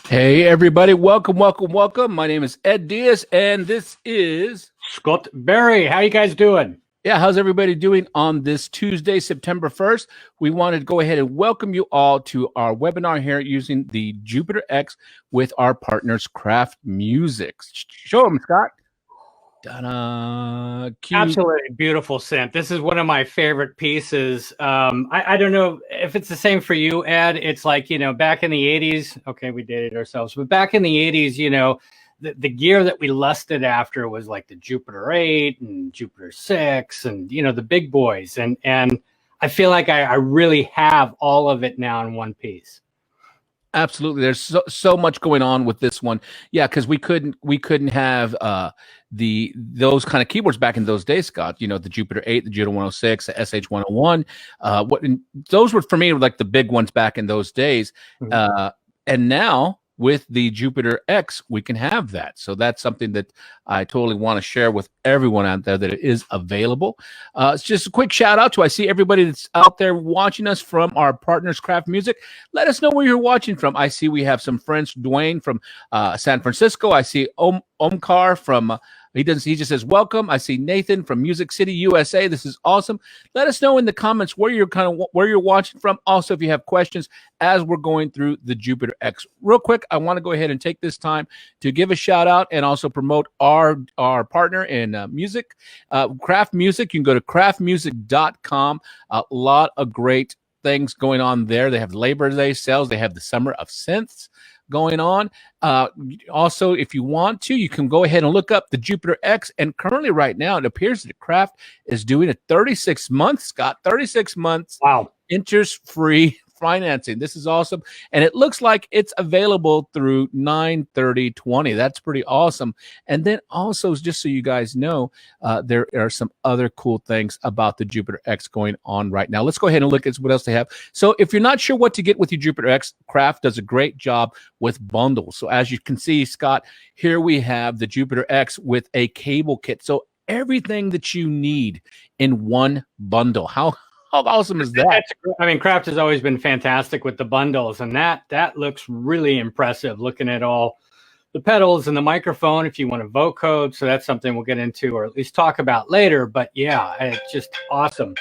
Hey everybody, welcome. My name is Ed Diaz and this is Scott Berry. How you guys doing? Yeah, how's everybody doing on this Tuesday, September 1st? We wanted to go ahead and welcome you all to our webinar here using the Jupiter-X with our partners Kraft Music. Show them, Scott. Ta-da. Absolutely beautiful synth. This is one of my favorite pieces. I don't know if it's the same for you, Ed. It's like, back in the 80s, okay, we dated ourselves, but back in the 80s, the gear that we lusted after was like the Jupiter-8 and Jupiter-X and, the big boys. And I feel like I really have all of it now in one piece. Absolutely. There's so much going on with this one. Yeah, because we couldn't have those kind of keyboards back in those days, Scott. The Jupiter-8, the Juno 106, the SH-101. Those were for me like the big ones back in those days. Mm-hmm. And now with the Jupiter-X, we can have that. So that's something that I totally want to share with everyone out there, that it is available. It's just a quick shout out to, I see everybody that's out there watching us from our partners, Kraft Music. Let us know where you're watching from. I see we have some friends, Dwayne from San Francisco. I see Omkar from, he just says, welcome. I see Nathan from Music City, USA. This is awesome. Let us know in the comments where you're watching from. Also, if you have questions as we're going through the Jupiter-X. Real quick, I want to go ahead and take this time to give a shout out and also promote our partner in music, Kraft Music. You can go to craftmusic.com. A lot of great things going on there. They have Labor Day sales. They have the Summer of Synths going on. Also, if you want to, you can go ahead and look up the Jupiter-X. And currently right now, it appears that Kraft is doing a 36 months, Scott, 36 months. Wow. Interest-free financing. This is awesome. And it looks like it's available through 9/30/20. That's pretty awesome. And then also, just so you guys know, there are some other cool things about the Jupiter-X going on right now. Let's go ahead and look at what else they have. So if you're not sure what to get with your Jupiter-X, Kraft does a great job with bundles. So as you can see, Scott, here we have the Jupiter-X with a cable kit. So everything that you need in one bundle. How awesome is that? I mean, Kraft has always been fantastic with the bundles, and that looks really impressive, looking at all the pedals and the microphone if you want to vocode. So that's something we'll get into, or at least talk about later. But yeah, it's just awesome.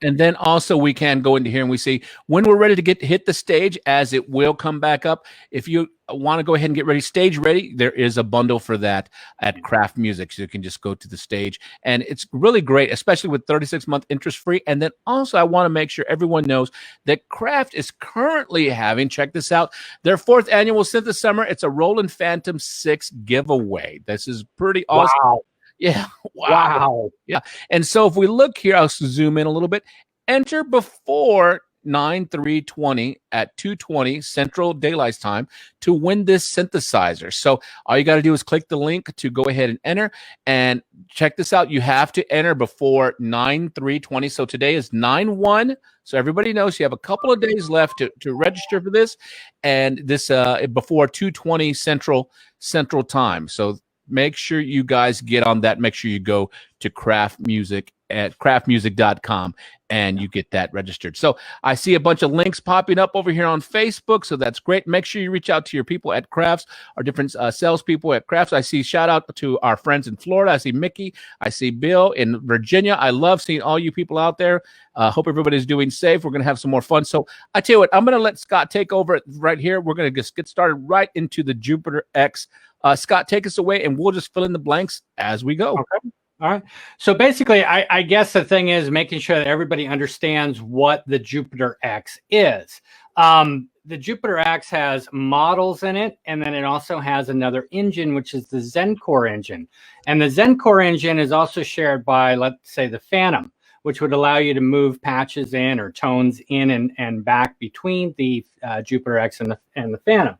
And then also we can go into here and we see when we're ready to hit the stage, as it will come back up. If you want to go ahead and get ready, stage ready, there is a bundle for that at Kraft Music. So you can just go to the stage, and it's really great, especially with 36-month interest free. And then also I want to make sure everyone knows that Kraft is currently having, check this out, their 4th annual Synth Summer. It's a Roland Phantom 6 giveaway. This is pretty awesome. Wow. Yeah. Wow. Yeah. And so if we look here, I'll zoom in a little bit. Enter before 9/3/20 at 2:20 Central Daylight Time to win this synthesizer. So all you got to do is click the link to go ahead and enter. And check this out. You have to enter before 9/3/20. So today is 9/1. So everybody knows you have a couple of days left to register for this. And this before 2:20 Central Time. So make sure you guys get on that. Make sure you go to Kraft Music at craftmusic.com and you get that registered. So I see a bunch of links popping up over here on Facebook. So that's great. Make sure you reach out to your people at Crafts, our different salespeople at Crafts. I see shout out to our friends in Florida. I see Mickey. I see Bill in Virginia. I love seeing all you people out there. Hope everybody's doing safe. We're going to have some more fun. So I tell you what, I'm going to let Scott take over right here. We're going to just get started right into the Jupiter-X. Scott, take us away, and we'll just fill in the blanks as we go. Okay. All right. So basically, I guess the thing is making sure that everybody understands what the Jupiter-X is. The Jupiter-X has models in it, and then it also has another engine, which is the Zencore engine. And the Zencore engine is also shared by, let's say, the Phantom, which would allow you to move patches in or tones in and back between the Jupiter-X and the Phantom.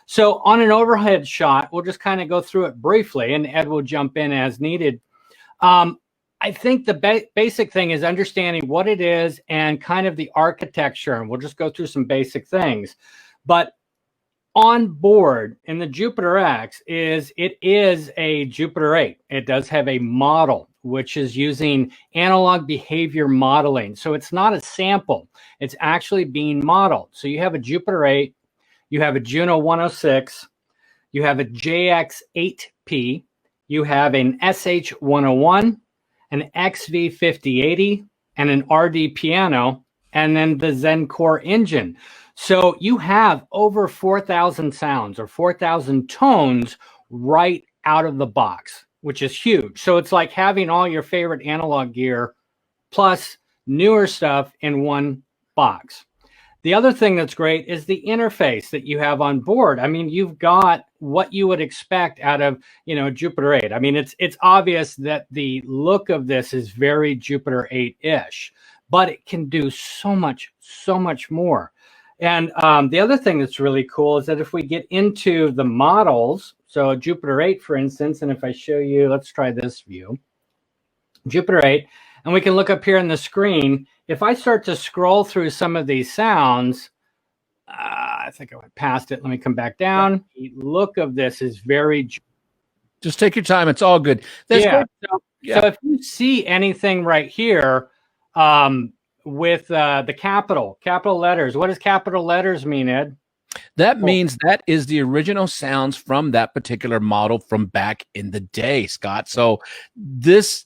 So on an overhead shot, we'll just kind of go through it briefly, and Ed will jump in as needed. I think the basic thing is understanding what it is and kind of the architecture, and we'll just go through some basic things. But on board in the Jupiter-X is a Jupiter-8. It does have a model, which is using analog behavior modeling. So it's not a sample. It's actually being modeled. So you have a Jupiter-8. you have a Juno 106, you have a JX8P, you have an SH101, an XV5080, and an RD piano, and then the Zen Core engine. So you have over 4,000 sounds or 4,000 tones right out of the box, which is huge. So it's like having all your favorite analog gear plus newer stuff in one box. The other thing that's great is the interface that you have on board. I mean, you've got what you would expect out of, Jupiter 8. I mean, it's obvious that the look of this is very Jupiter 8-ish, but it can do so much more. And the other thing that's really cool is that if we get into the models, so Jupiter 8, for instance, and if I show you, let's try this view, Jupiter 8, and we can look up here on the screen. If I start to scroll through some of these sounds, I think I went past it. Let me come back down. The look of this is very... Just take your time. It's all good. So if you see anything right here with the capital letters, what does capital letters mean, Ed? That means that is the original sounds from that particular model from back in the day, Scott. So this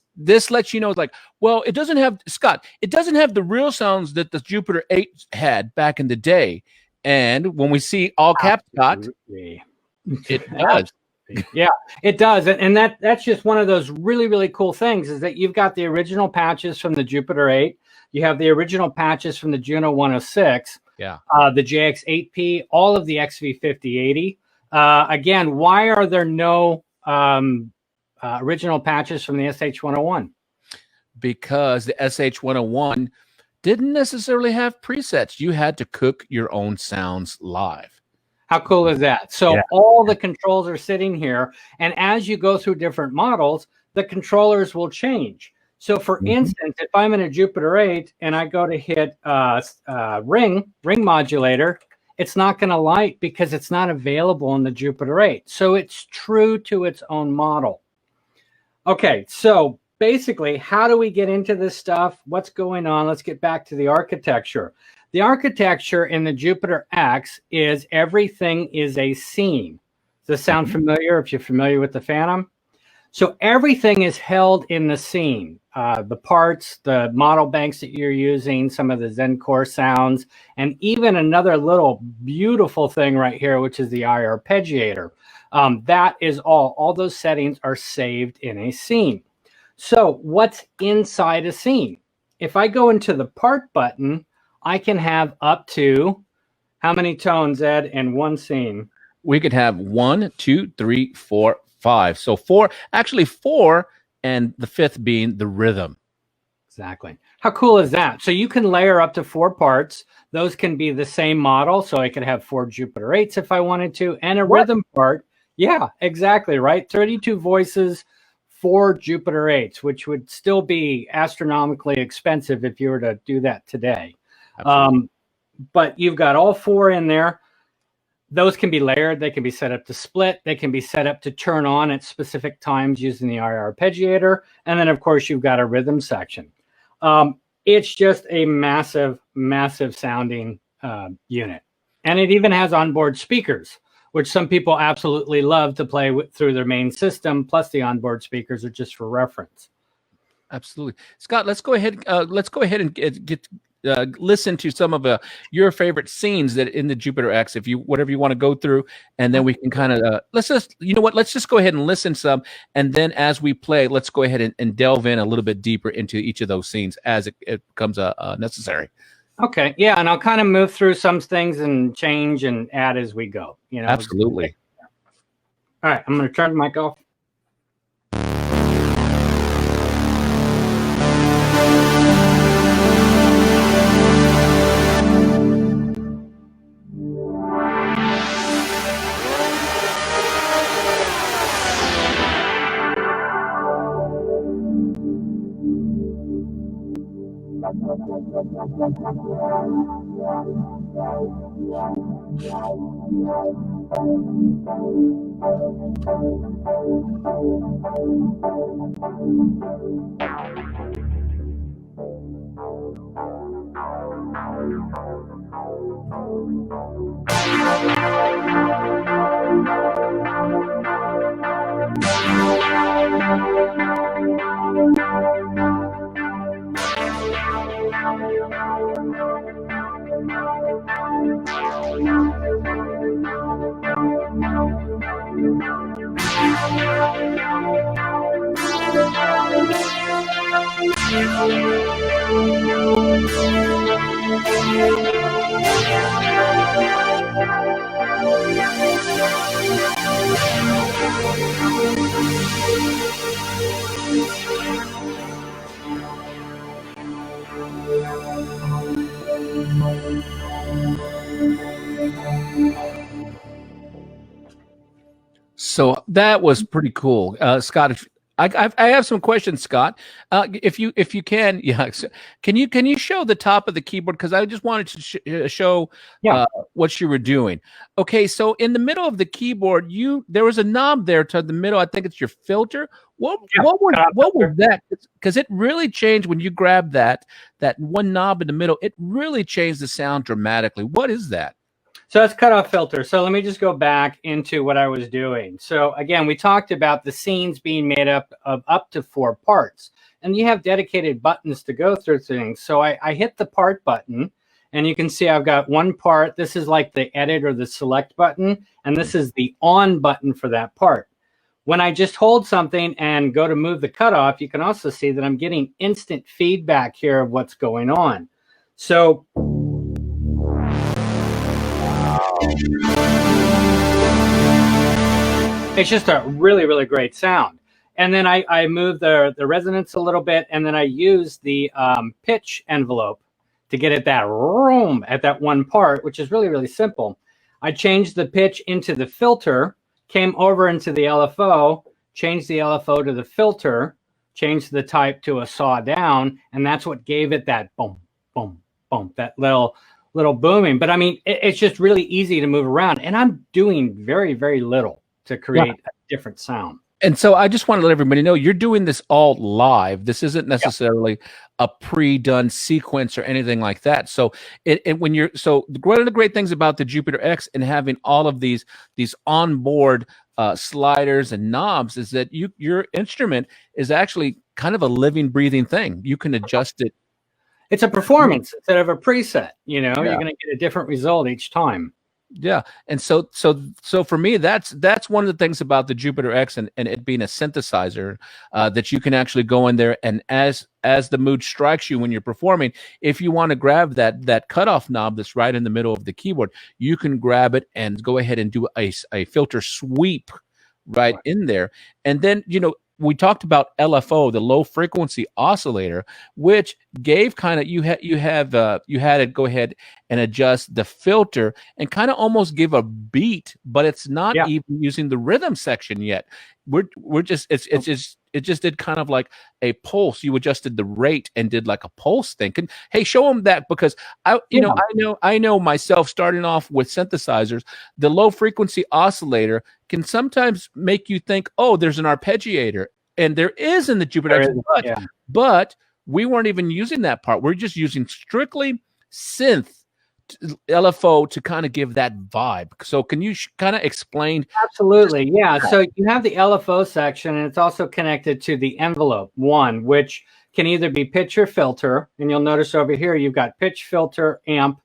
lets you know, like, well, it doesn't have, Scott, it doesn't have the real sounds that the Jupiter 8 had back in the day. And when we see all caps, Scott, it does. Yeah, it does. And that's just one of those really, really cool things is that you've got the original patches from the Jupiter 8. You have the original patches from the Juno 106. Yeah. The JX8P, all of the XV5080. Again, why are there no original patches from the SH101? Because the SH101 didn't necessarily have presets. You had to cook your own sounds live. How cool is that? So all the controls are sitting here. And as you go through different models, the controllers will change. So for instance, if I'm in a Jupiter 8 and I go to hit ring modulator, it's not going to light because it's not available in the Jupiter 8. So it's true to its own model. Okay, so basically, how do we get into this stuff? What's going on? Let's get back to the architecture. The architecture in the Jupiter-X is everything is a scene. Does this sound familiar if you're familiar with the Phantom? So everything is held in the scene. The parts, the model banks that you're using, some of the Zen Core sounds, and even another little beautiful thing right here, which is the arpeggiator. That is all those settings are saved in a scene. So what's inside a scene? If I go into the part button, I can have up to how many tones, Ed, in one scene? We could have 1, 2, 3, 4, 5. So actually four, and the fifth being the rhythm. Exactly. How cool is that? So you can layer up to 4 parts. Those can be the same model. So I could have 4 Jupiter 8s if I wanted to, and a rhythm part. Yeah, exactly. Right. 32 voices, 4 Jupiter 8s, which would still be astronomically expensive if you were to do that today. But you've got all 4 in there. Those can be layered. They can be set up to split. They can be set up to turn on at specific times using the arpeggiator. And then, of course, you've got a rhythm section. It's just a massive, massive sounding unit. And it even has onboard speakers, which some people absolutely love to play with through their main system. Plus, the onboard speakers are just for reference. Absolutely, Scott. Let's go ahead. And get listen to some of your favorite scenes that in the Jupiter-X, whatever you want to go through, and then we can kind of let's just go ahead and listen some, and then as we play, let's go ahead and delve in a little bit deeper into each of those scenes as it becomes necessary. Okay, yeah, and I'll kind of move through some things and change and add as we go. Absolutely. All right, I'm going to turn the mic off. So that was pretty cool, Scott. I have some questions, Scott. If you can, yeah, can you show the top of the keyboard, because I just wanted to show what you were doing. Okay, so in the middle of the keyboard, there was a knob there to the middle. I think it's your filter. What was that? Because it really changed when you grabbed that one knob in the middle. It really changed the sound dramatically. What is that? So that's cutoff filter. So let me just go back into what I was doing. So again, we talked about the scenes being made up of up to 4 parts, and you have dedicated buttons to go through things. So I hit the part button, and you can see I've got one part. This is like the edit or the select button, and this is the on button for that part. When I just hold something and go to move the cutoff, you can also see that I'm getting instant feedback here of what's going on. So it's just a really, really great sound. And then I move the resonance a little bit, and then I use the pitch envelope to get at that room at that one part, which is really, really simple. I changed the pitch into the filter, came over into the LFO, changed the LFO to the filter, changed the type to a saw down, and that's what gave it that boom, boom, boom, that little booming. But I mean, it's just really easy to move around, and I'm doing very, very little to create a different sound. And so I just want to let everybody know you're doing this all live. This isn't necessarily a pre-done sequence or anything like that. So one of the great things about the Jupiter-X and having all of these onboard sliders and knobs is that your instrument is actually kind of a living, breathing thing. You can adjust it. It's a performance instead of a preset. You know, you're going to get a different result each time. Yeah, and so for me, that's one of the things about the Jupiter-X and it being a synthesizer, that you can actually go in there, and as the mood strikes you when you're performing, if you want to grab that cutoff knob that's right in the middle of the keyboard, you can grab it and go ahead and do a filter sweep right in there, and then we talked about LFO, the low frequency oscillator, which gave kind of you had it go ahead and adjust the filter and kind of almost give a beat, but it's not even using the rhythm section yet. It just did kind of like a pulse. You adjusted the rate and did like a pulse thing. Hey, show them that, because I know myself, starting off with synthesizers, the low frequency oscillator can sometimes make you think, oh, there's an arpeggiator, and there is in the Jupiter-X, but we weren't even using that part. We're just using strictly synth LFO to kind of give that vibe. So can you kind of explain? Absolutely, yeah. So you have the LFO section, and it's also connected to the envelope one, which can either be pitch or filter. And you'll notice over here you've got pitch, filter, amp,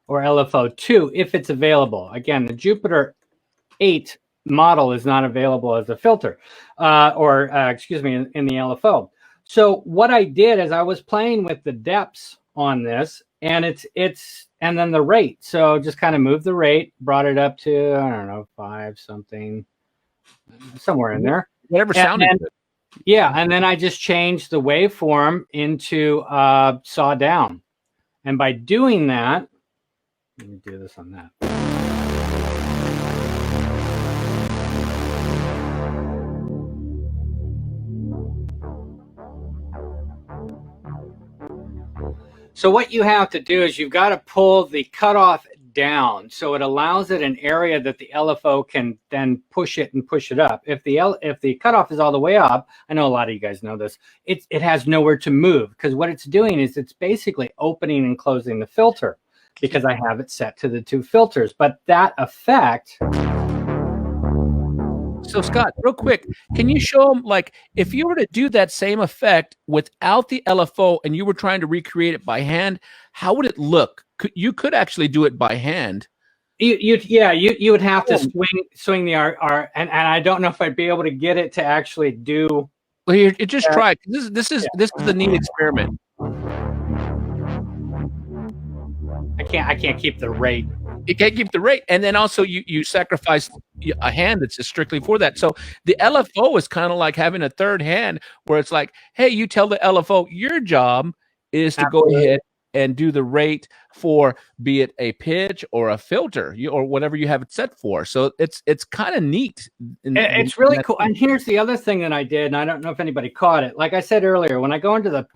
or LFO 2 if it's available. Again, the Jupiter 8 model is not available as a filter, excuse me, in the LFO. So what I did is I was playing with the depths on this, and and then the rate. So just kind of moved the rate, brought it up to, I don't know, 5 something, somewhere in there. Whatever sounded good. Yeah, and then I just changed the waveform into saw down. And by doing that, let me do this on that. So what you have to do is you've got to pull the cutoff down, so it allows it an area that the LFO can then push it and push it up. If the cutoff is all the way up, I know a lot of you guys know this, it has nowhere to move, because what it's doing is it's basically opening and closing the filter. because I have it set to the 2 filters. But that effect. So Scott, real quick, can you show them, like, if you were to do that same effect without the LFO and you were trying to recreate it by hand, how would it look? You could actually do it by hand. You would have to swing the R, and I don't know if I'd be able to get it to actually do. Well, here, just try it. This is the neat experiment. I can't keep the rate. You can't keep the rate, and then also you sacrifice a hand that's just strictly for that. So the LFO is kind of like having a third hand, where it's like, hey, you tell the LFO your job is to go ahead and do the rate for, be it a pitch or a filter, or whatever you have it set for. So it's kind of neat. It's really cool. And here's the other thing that I did, and I don't know if anybody caught it. Like I said earlier, when I go into the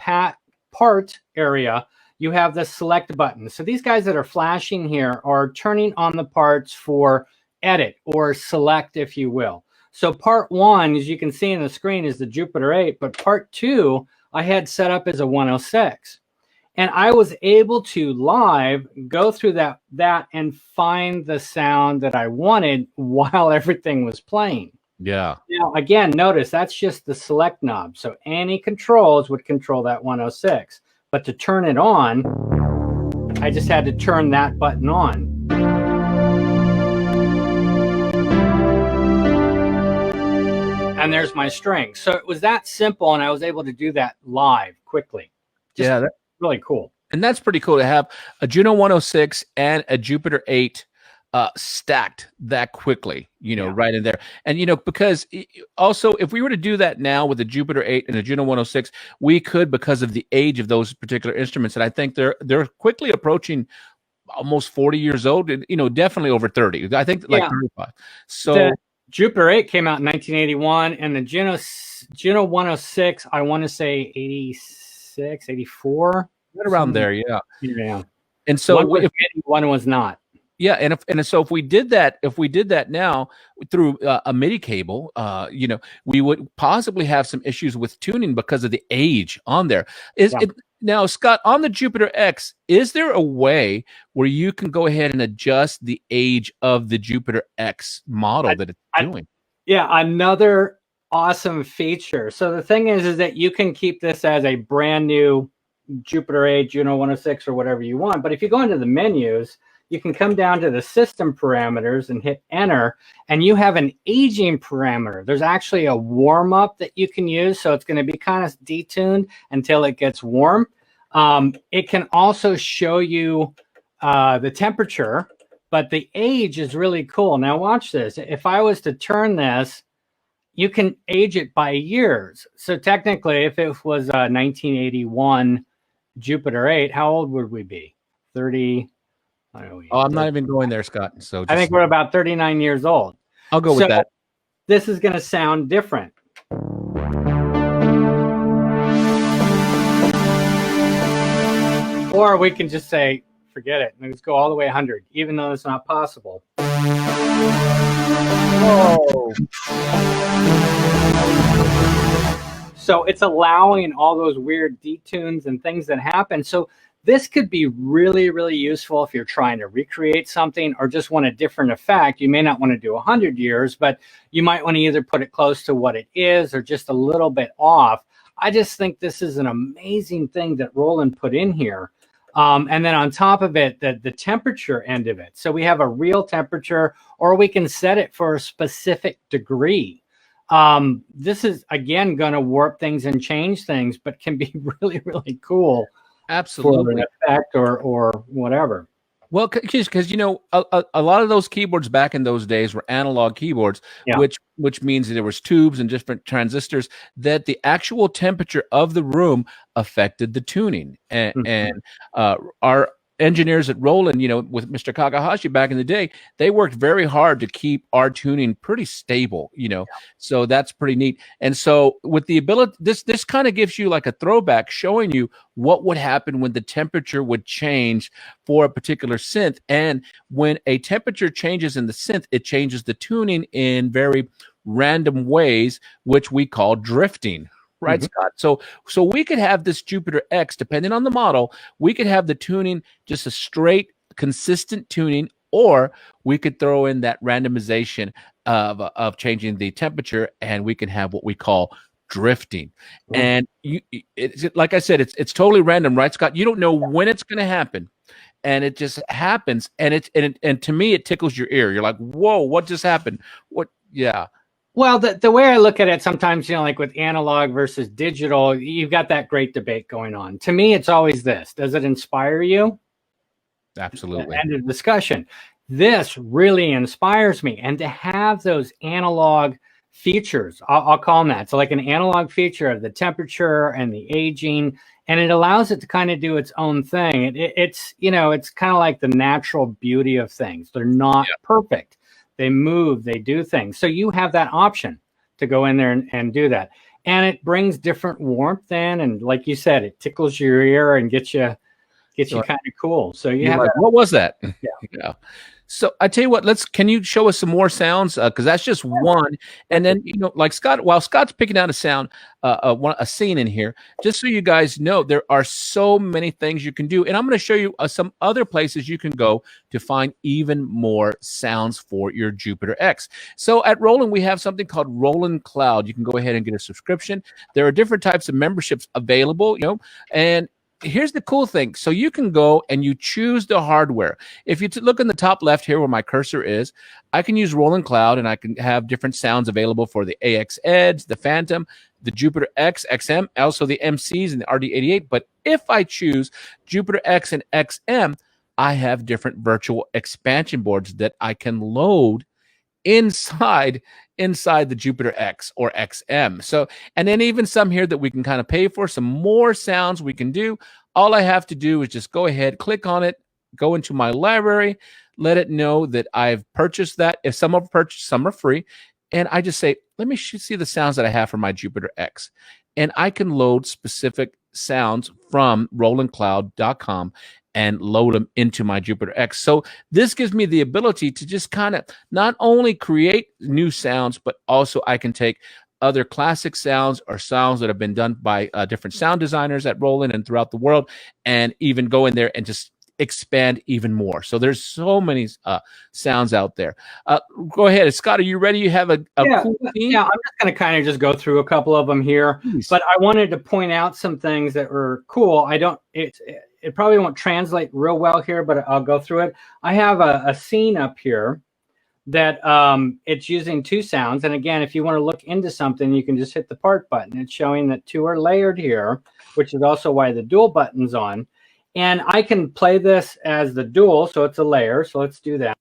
part area, you have the select button. So these guys that are flashing here are turning on the parts for edit or select, if you will. So part 1, as you can see in the screen, is the Jupiter-8, but part 2 I had set up as a 106. And I was able to live go through that and find the sound that I wanted while everything was playing. Yeah. Now, again, notice that's just the select knob. So any controls would control that 106. But to turn it on, I just had to turn that button on. And there's my string. So it was that simple, and I was able to do that live quickly. Just that's really cool. And that's pretty cool to have a Juno 106 and a Jupiter-8 stacked that quickly, right in there. And, because also if we were to do that now with a Jupiter-8 and a Juno 106, we could, because of the age of those particular instruments. And I think they're quickly approaching almost 40 years old, and, definitely over 30. I think like 35. So the Jupiter-8 came out in 1981, and the Juno 106, I want to say 86, 84. Right around there, yeah. Yeah. And so one was not. Yeah, and so if we did that now through a MIDI cable, we would possibly have some issues with tuning because of the age on there. Now, Scott, on the Jupiter-X, is there a way where you can go ahead and adjust the age of the Jupiter-X model that it's doing? Yeah, another awesome feature. So the thing is that you can keep this as a brand new Jupiter-8, Juno 106, or whatever you want. But if you go into the menus, you can come down to the system parameters and hit enter, and you have an aging parameter. There's actually a warm up that you can use. So it's going to be kind of detuned until it gets warm. It can also show you the temperature, but the age is really cool. Now watch this. If I was to turn this, you can age it by years. So technically, if it was a 1981 Jupiter-8, how old would we be? 30. I'm not even going there, Scott. So I think we're about 39 years old. I'll go with that. This is going to sound different. Or we can just say, forget it, and let's go all the way 100, even though it's not possible. Whoa. So it's allowing all those weird detunes and things that happen. So this could be really, really useful if you're trying to recreate something or just want a different effect. You may not want to do 100 years, but you might want to either put it close to what it is or just a little bit off. I just think this is an amazing thing that Roland put in here. And then on top of it, the temperature end of it. So we have a real temperature, or we can set it for a specific degree. This is, again, going to warp things and change things, but can be really, really cool. Absolutely. For an effect or whatever. Well, because a lot of those keyboards back in those days were analog keyboards, which means that there was tubes and different transistors, that the actual temperature of the room affected the tuning. And our engineers at Roland, with Mr. Kakahashi back in the day, they worked very hard to keep our tuning pretty stable, so that's pretty neat. And so with the ability, this kind of gives you like a throwback, showing you what would happen when the temperature would change for a particular synth. And when a temperature changes in the synth, it changes the tuning in very random ways, which we call drifting. Right, Scott? So we could have this Jupiter-X, depending on the model, we could have the tuning just a straight consistent tuning, or we could throw in that randomization of changing the temperature, and we can have what we call drifting. And like I said, it's totally random, right, Scott? You don't know when it's going to happen, and it just happens. And to me, it tickles your ear. You're like, whoa, what just happened? What? Yeah. Well, the way I look at it sometimes, like with analog versus digital, you've got that great debate going on. To me, it's always this: does it inspire you? Absolutely. End of discussion. This really inspires me, and to have those analog features, I'll call them that. So like an analog feature of the temperature and the aging, and it allows it to kind of do its own thing. It's it's kind of like the natural beauty of things. They're not perfect. They move, they do things. So you have that option to go in there and do that. And it brings different warmth in, and like you said, it tickles your ear and gets you kind of cool. So you have like, what was that? Yeah. So I tell you what, can you show us some more sounds? Because that's just one. And then, like Scott, while Scott's picking out a sound, a scene in here, just so you guys know, there are so many things you can do. And I'm going to show you some other places you can go to find even more sounds for your Jupiter-X. So at Roland, we have something called Roland Cloud. You can go ahead and get a subscription. There are different types of memberships available, and here's the cool thing. So you can go and you choose the hardware. If you look in the top left here where my cursor is, I can use Roland Cloud, and I can have different sounds available for the AX Edge, the Phantom, the Jupiter-X, XM, also the MCs and the RD88. But if I choose Jupiter-X and XM, I have different virtual expansion boards that I can load inside the Jupiter-X or XM. So, and then even some here that we can kind of pay for, some more sounds we can do. All I have to do is just go ahead, click on it, go into my library, let it know that I've purchased that. If some are purchased, some are free. And I just say, let me see the sounds that I have for my Jupiter-X. And I can load specific sounds from rolandcloud.com and load them into my Jupiter-X. So this gives me the ability to just kind of not only create new sounds, but also I can take other classic sounds or sounds that have been done by different sound designers at Roland and throughout the world, and even go in there and just expand even more. So there's so many sounds out there. Go ahead, Scott. Are you ready? You have a cool theme? Yeah, I'm just going to kind of just go through a couple of them here. Please. But I wanted to point out some things that were cool. It probably won't translate real well here, but I'll go through it. I have a scene up here that it's using two sounds. And again, if you want to look into something, you can just hit the part button. It's showing that two are layered here, which is also why the dual button's on. And I can play this as the dual, so it's a layer. So let's do that.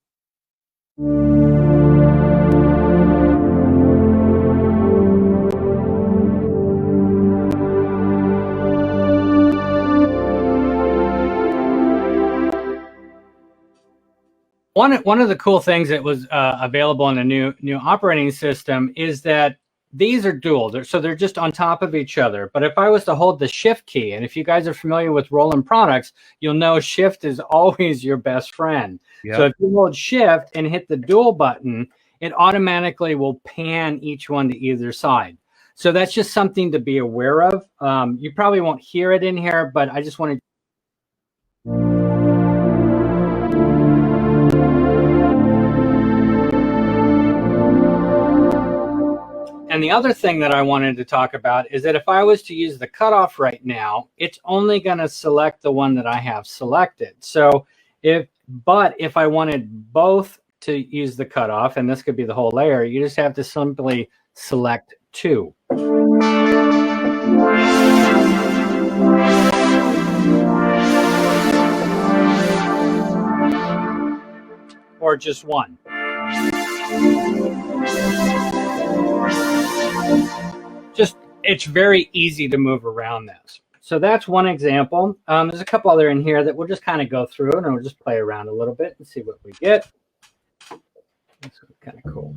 One of the cool things that was available in a new operating system is that these are dual, so they're just on top of each other. But if I was to hold the shift key, and if you guys are familiar with Roland products, you'll know shift is always your best friend. Yep. So if you hold shift and hit the dual button, it automatically will pan each one to either side. So that's just something to be aware of. You probably won't hear it in here, but I just wanted. And the other thing that I wanted to talk about is that if I was to use the cutoff right now, it's only going to select the one that I have selected. So if I wanted both to use the cutoff, and this could be the whole layer, you just have to simply select two. Or just one. It's very easy to move around this. So that's one example. There's a couple other in here that we'll just kind of go through, and we'll just play around a little bit and see what we get. That's kind of cool.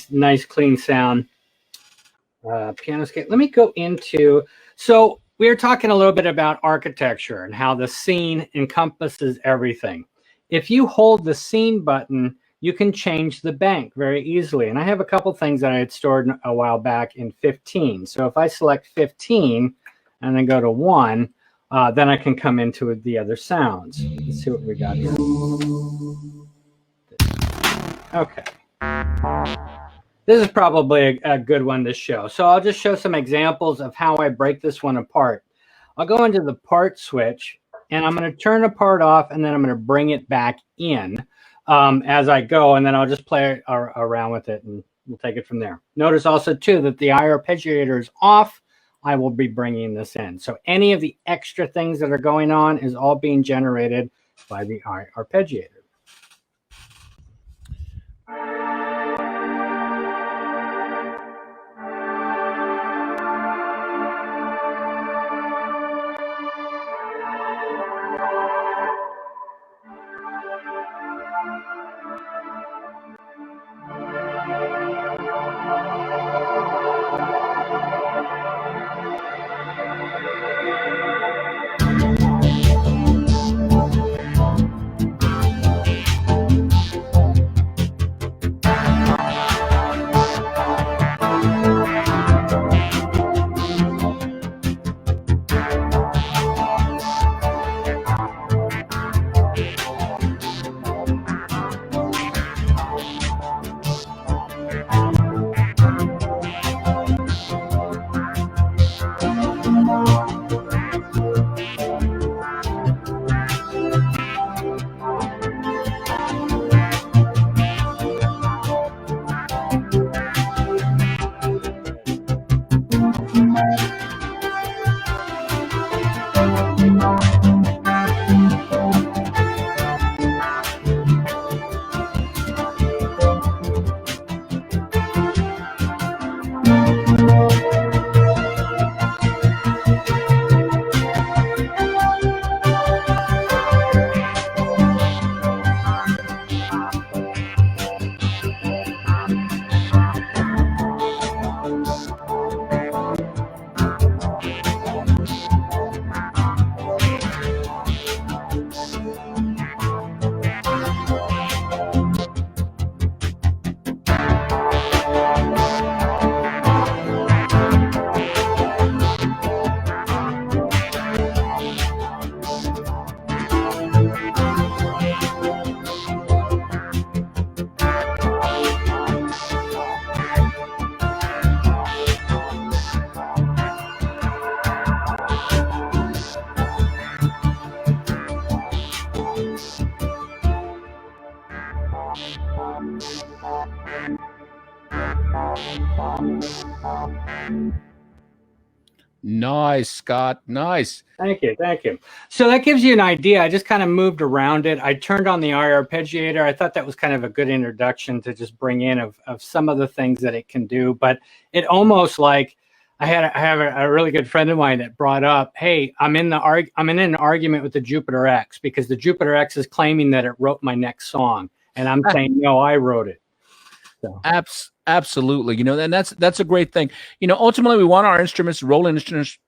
Nice clean sound. Piano scale. Let me go into, so we were talking a little bit about architecture and how the scene encompasses everything. If you hold the scene button, you can change the bank very easily. And I have a couple things that I had stored a while back in 15. So if I select 15 and then go to 1, then I can come into the other sounds. Let's see what we got here. Okay. This is probably a good one to show. So I'll just show some examples of how I break this one apart. I'll go into the part switch, and I'm going to turn a part off, and then I'm going to bring it back in as I go, and then I'll just play around with it, and we'll take it from there. Notice also, too, that the arpeggiator is off. I will be bringing this in. So any of the extra things that are going on is all being generated by the arpeggiator. Nice, Scott. Nice. Thank you. Thank you. So that gives you an idea. I just kind of moved around it. I turned on the arpeggiator. I thought that was kind of a good introduction to just bring in of some of the things that it can do. But it almost like I have a really good friend of mine that brought up, hey, I'm in an argument with the Jupiter-X because the Jupiter-X is claiming that it wrote my next song. And I'm saying, no, I wrote it. So. Absolutely. You know, and that's a great thing. You know, ultimately we want our instruments, Roland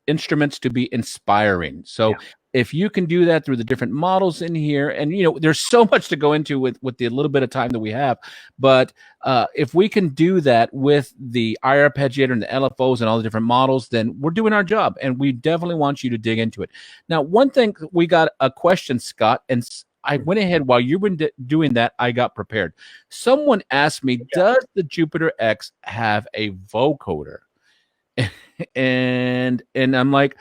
instruments to be inspiring. So if you can do that through the different models in here, and, you know, there's so much to go into with the little bit of time that we have, but if we can do that with the arpeggiator and the LFOs and all the different models, then we're doing our job, and we definitely want you to dig into it. Now, one thing, we got a question, Scott, and I went ahead while you were doing that. I got prepared. Someone asked me, does the Jupiter-X have a vocoder? and I'm like,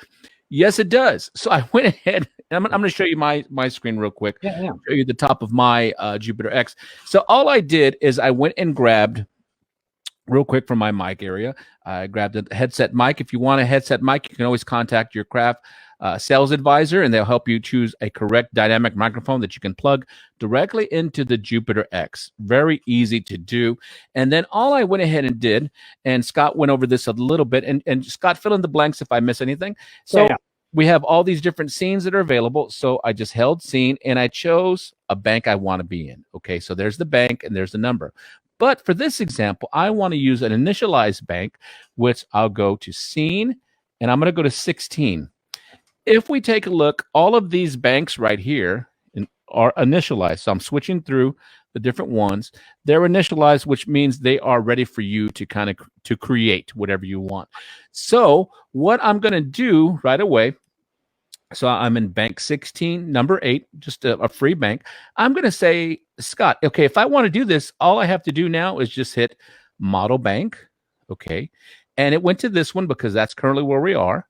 yes, it does. So I went ahead. I'm going to show you my screen real quick. Yeah. Show you the top of my Jupiter-X. So all I did is I went and grabbed real quick from my mic area. I grabbed a headset mic. If you want a headset mic, you can always contact your Kraft sales advisor, and they'll help you choose a correct dynamic microphone that you can plug directly into the Jupiter-X. Very easy to do. And then all I went ahead and did, and Scott went over this a little bit, and Scott, fill in the blanks if I miss anything. So we have all these different scenes that are available. So I just held scene, and I chose a bank I want to be in. Okay, so there's the bank, and there's the number. But for this example, I want to use an initialized bank, which I'll go to scene, and I'm going to go to 16. If we take a look, all of these banks right here are initialized. So I'm switching through the different ones. They're initialized, which means they are ready for you to kind of to create whatever you want. So what I'm going to do right away, so I'm in bank 16, number 8, just a free bank. I'm going to say, Scott, okay, if I want to do this, all I have to do now is just hit model bank. Okay. And it went to this one because that's currently where we are.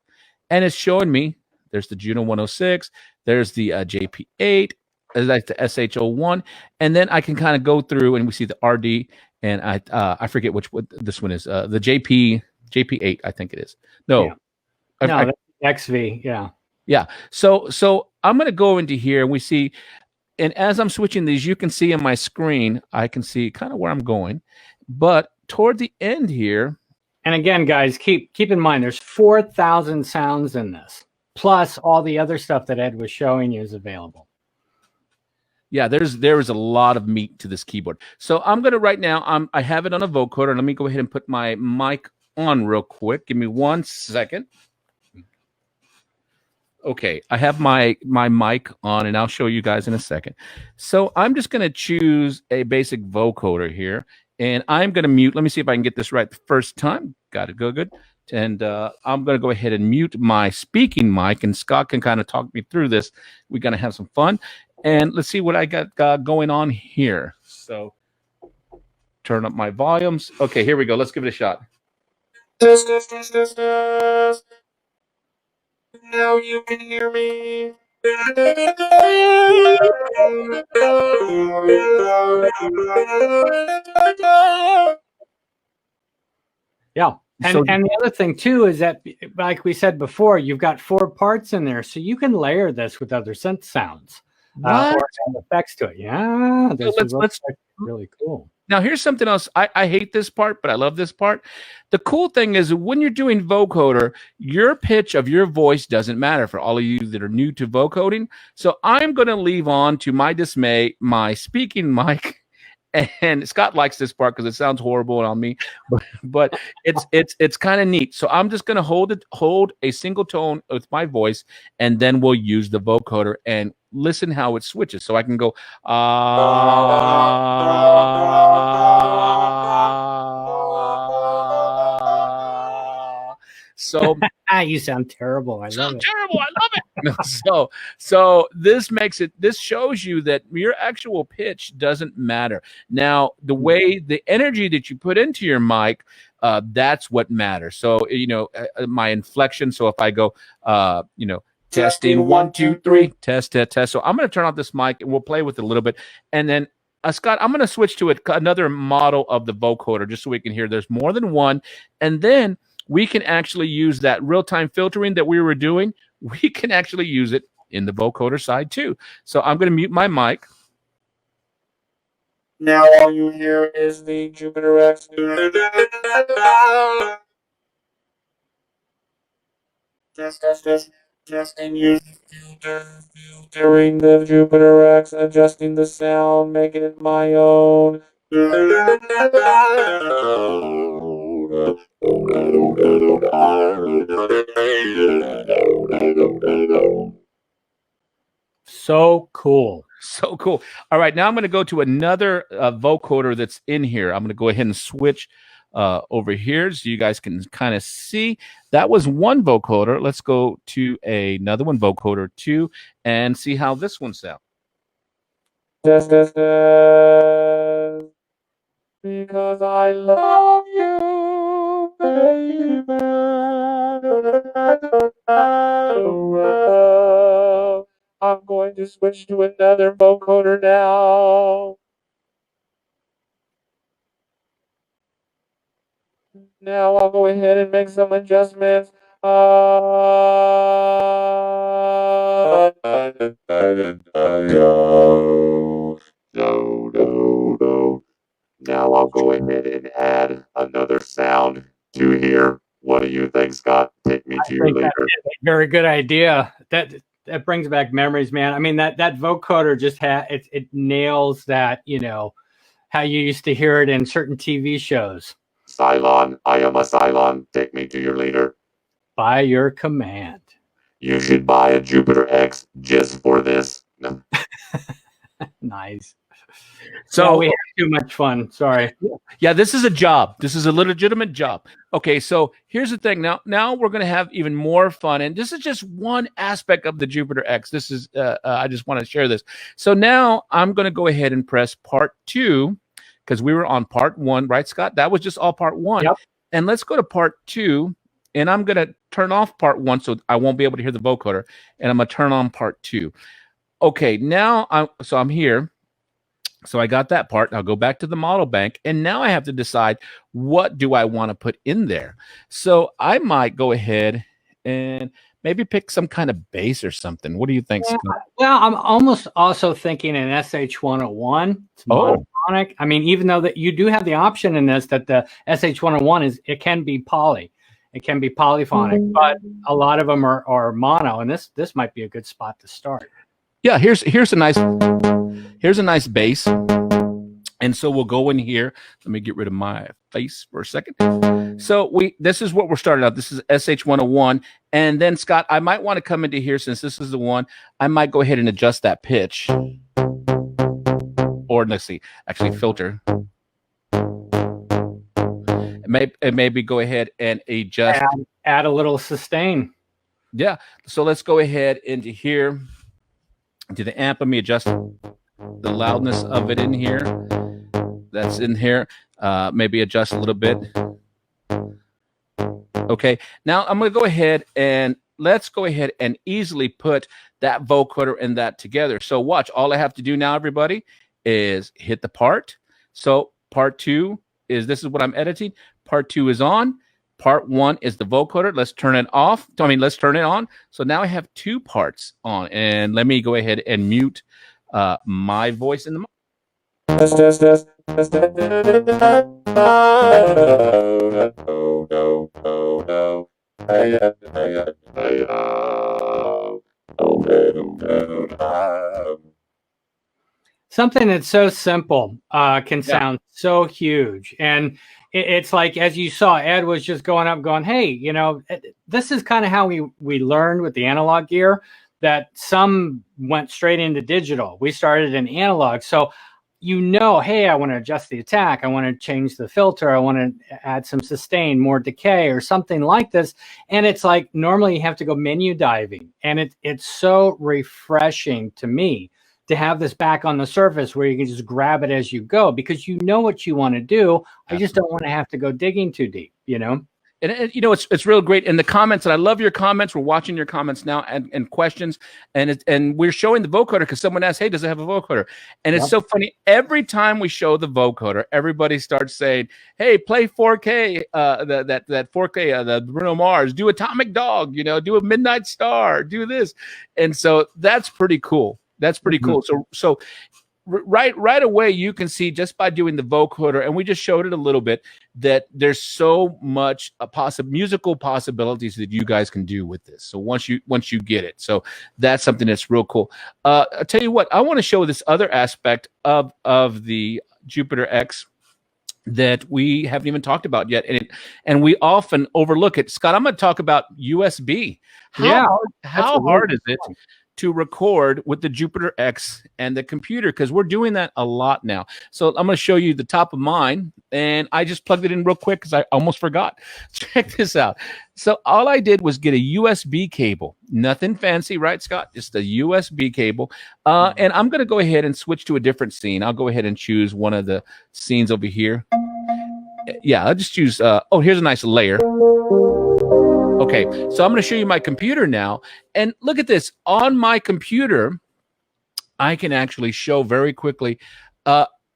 And it's showing me there's the Juno 106, there's the JP8, like the SH01, and then I can kind of go through and we see the RD, and I forget what this one is. The JP8, I think it is. No, that's XV, yeah. Yeah. So I'm going to go into here and we see, and as I'm switching these, you can see on my screen, I can see kind of where I'm going. But toward the end here. And again, guys, keep in mind, there's 4,000 sounds in this, plus all the other stuff that Ed was showing you is available. Yeah, there is a lot of meat to this keyboard. So I'm going to right now, I have it on a vocoder. Let me go ahead and put my mic on real quick. Give me 1 second. Okay, I have my mic on, and I'll show you guys in a second. So I'm just going to choose a basic vocoder here, and I'm going to mute. Let me see if I can get this right the first time. Got it, good. And I'm going to go ahead and mute my speaking mic, and Scott can kind of talk me through this. We're going to have some fun, and let's see what I got going on here. So turn up my volumes. Okay, here we go. Let's give it a shot. Now you can hear me. Yeah. And the other thing too is that, like we said before, you've got 4 parts in there, so you can layer this with other synth sounds or add effects to it. Yeah, let's really cool. Now, here's something else. I hate this part, but I love this part. The cool thing is when you're doing vocoder, your pitch of your voice doesn't matter for all of you that are new to vocoding. So I'm going to leave on, to my dismay, my speaking mic. And Scott likes this part because it sounds horrible on me, but it's kind of neat. So I'm just going to hold a single tone with my voice, and then we'll use the vocoder and listen how it switches. So I can go so you sound terrible. I love it. Terrible. I love it. So this shows you that your actual pitch doesn't matter. Now, the way, the energy that you put into your mic, that's what matters. So, my inflection. So if I go, testing 1, 2, 3, test. So I'm going to turn off this mic and we'll play with it a little bit. And then Scott, I'm going to switch to another model of the vocoder just so we can hear there's more than one. And then we can actually use that real-time filtering that we were doing. We can actually use it in the vocoder side too. So I'm going to mute my mic. Now all you hear is the Jupiter-X. Test. Testing using filtering the Jupiter-X, adjusting the sound, making it my own. So cool. So cool. All right, now I'm going to go to another vocoder that's in here. I'm going to go ahead and switch over here so you guys can kind of see. That was one vocoder. Let's go to another one, vocoder 2, and see how this one sounds. Because I love you, baby. I'm going to switch to another vocoder now. Now I'll go ahead and make some adjustments. Now I'll go ahead and add another sound to here. What do you think, Scott? Take me to your think that leader. is a very good idea. That brings back memories, man. I mean, that vocoder just it nails that, you know, how you used to hear it in certain TV shows. Cylon, I am a Cylon. Take me to your leader. By your command. You should buy a Jupiter-X just for this. Nice. So we have too much fun. Sorry. yeah, this is a job. This is a legitimate job. Okay, so here's the thing. Now we're going to have even more fun, and this is just one aspect of the Jupiter-X. This is I just want to share this. So now I'm going to go ahead and press part 2 because we were on part 1, right, Scott? That was just all part 1. Yep. And let's go to part 2, and I'm going to turn off part 1 so I won't be able to hear the vocoder, and I'm going to turn on part 2. Okay, now I'm here. So I got that part. I'll go back to the model bank, and now I have to decide what do I want to put in there. So I might go ahead and maybe pick some kind of bass or something. What do you think, Scott? Well, I'm almost also thinking an SH-101. It's monophonic. I mean, even though that you do have the option in this that the SH-101 it can be poly. It can be polyphonic, but a lot of them are mono, and this might be a good spot to start. Yeah, here's a nice bass. And so we'll go in here. Let me get rid of my face for a second. So this is what we're starting out. This is SH-101. And then, Scott, I might want to come into here since this is the one. I might go ahead and adjust that pitch. Or let's see, actually filter. Maybe go ahead and adjust. Add a little sustain. Yeah. So let's go ahead into here. To the amp, let me adjust the loudness of it in here. That's in here. Maybe adjust a little bit. Okay, now I'm going to go ahead and let's go ahead and easily put that vocoder and that together. So watch, all I have to do now, everybody, is hit the part. So part 2 this is what I'm editing. Part 2 is on. Part 1 is the vocoder. Let's turn it off. Let's turn it on. So now I have 2 parts on. And let me go ahead and mute my voice in the Something that's so simple can sound so huge. And it's like, as you saw, Ed was just going up going, hey, you know, this is kind of how we learned with the analog gear, that some went straight into digital. We started in analog. So, you know, hey, I want to adjust the attack. I want to change the filter. I want to add some sustain, more decay or something like this. And it's like, normally you have to go menu diving. And it's so refreshing to me to have this back on the surface where you can just grab it as you go, because you know what you want to do. I just don't want to have to go digging too deep, you know? And you know, it's real great. And the comments, and I love your comments. We're watching your comments now and questions. And we're showing the vocoder because someone asked, hey, does it have a vocoder? And it's so funny. Every time we show the vocoder, everybody starts saying, hey, play 4K, that 4K, the Bruno Mars, do Atomic Dog, you know, do a Midnight Star, do this. And so that's pretty cool. That's pretty cool. So right away, you can see just by doing the vocoder, and we just showed it a little bit, that there's so much musical possibilities that you guys can do with this. So once you get it, so that's something that's real cool. I'll tell you what, I want to show this other aspect of the Jupiter-X that we haven't even talked about yet, and we often overlook it. Scott, I'm going to talk about USB. How hard is it to record with the Jupiter-X and the computer? Because we're doing that a lot now. So I'm going to show you the top of mine, and I just plugged it in real quick because I almost forgot. Check this out. So all I did was get a USB cable. Nothing fancy, right, Scott? Just a USB cable. And I'm going to go ahead and switch to a different scene. I'll go ahead and choose one of the scenes over here. Yeah, I'll just choose, here's a nice layer. Okay, so I'm going to show you my computer now. And look at this. On my computer, I can actually show very quickly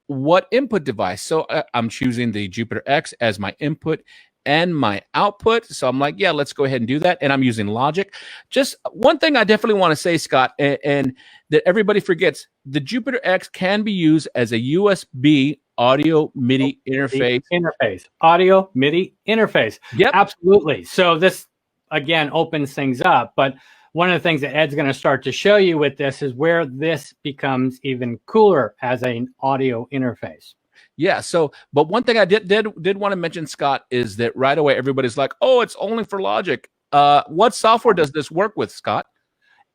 what input device. So I'm choosing the Jupiter-X as my input. and my output. So I'm like, yeah, let's go ahead and do that. And I'm using Logic. Just one thing I definitely want to say, Scott, and that everybody forgets, the Jupiter-X can be used as a USB audio MIDI interface. Audio MIDI interface. Yep. Absolutely. So this, again, opens things up. But one of the things that Ed's going to start to show you with this is where this becomes even cooler as an audio interface. Yeah. So, but one thing I did want to mention, Scott, is that right away everybody's like, "Oh, it's only for Logic." What software does this work with, Scott?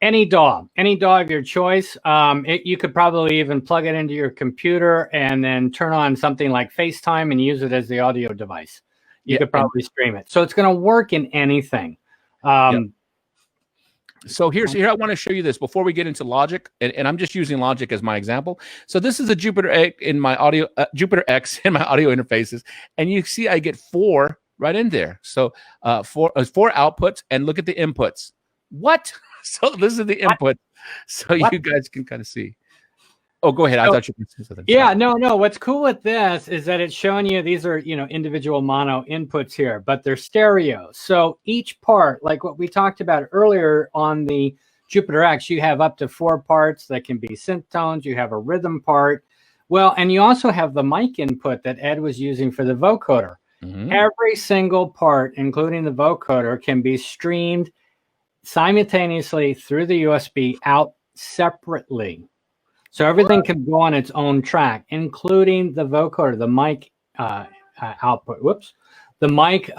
Any DAW of your choice. You could probably even plug it into your computer and then turn on something like FaceTime and use it as the audio device. You could probably stream it. So it's going to work in anything. So here I want to show you this before we get into Logic, and I'm just using Logic as my example. So this is a Jupiter-X in my audio Jupiter-X in my audio interfaces, and you see I get 4 right in there. So 4 outputs, and look at the inputs. What? So this is the input. So you guys can kind of see. Oh, go ahead. I thought you could say something. Yeah, no. What's cool with this is that it's showing you these are, individual mono inputs here, but they're stereo. So each part, like what we talked about earlier on the Jupiter-X, you have up to 4 parts that can be synth tones. You have a rhythm part. Well, and you also have the mic input that Ed was using for the vocoder. Mm-hmm. Every single part, including the vocoder, can be streamed simultaneously through the USB out separately. So everything can go on its own track, including the vocoder, the mic output. Whoops, the mic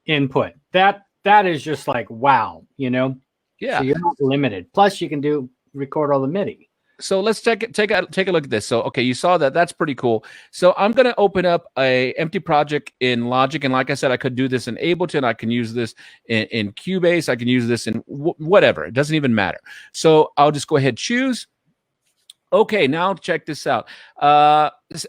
input. That is just like wow, Yeah. So you're not limited. Plus, you can record all the MIDI. So let's take a look at this. So okay, you saw that. That's pretty cool. So I'm going to open up a empty project in Logic, and like I said, I could do this in Ableton. I can use this in Cubase. I can use this in whatever. It doesn't even matter. So I'll just go ahead and choose. Okay, now check this out.